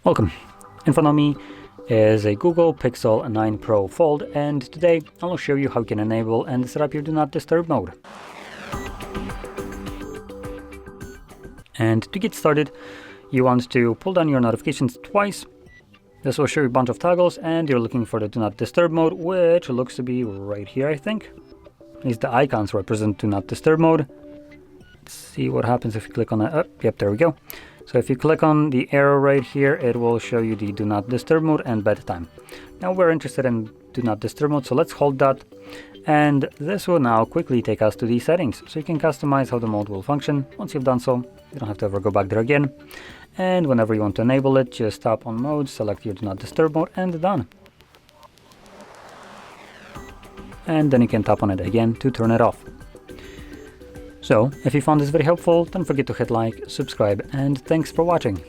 Welcome. In front of me is a Google Pixel 9 Pro Fold, and today I'll show you how you can enable and set up your Do Not Disturb mode. And to get started, you want to pull down your notifications twice. This will show you a bunch of toggles, and you're looking for the Do Not Disturb mode, which looks to be right here, I think. At least the icons represent Do Not Disturb mode. Let's see what happens if you click on that. Yep, there we go. So if you click on the arrow right here, it will show you the Do Not Disturb mode and bedtime. Now we're interested in Do Not Disturb mode, so let's hold that. And this will now quickly take us to the settings, so you can customize how the mode will function. Once you've done so, you don't have to ever go back there again. And whenever you want to enable it, just tap on mode, select your Do Not Disturb mode, and done. And then you can tap on it again to turn it off. So, if you found this very helpful, don't forget to hit like, subscribe, and thanks for watching.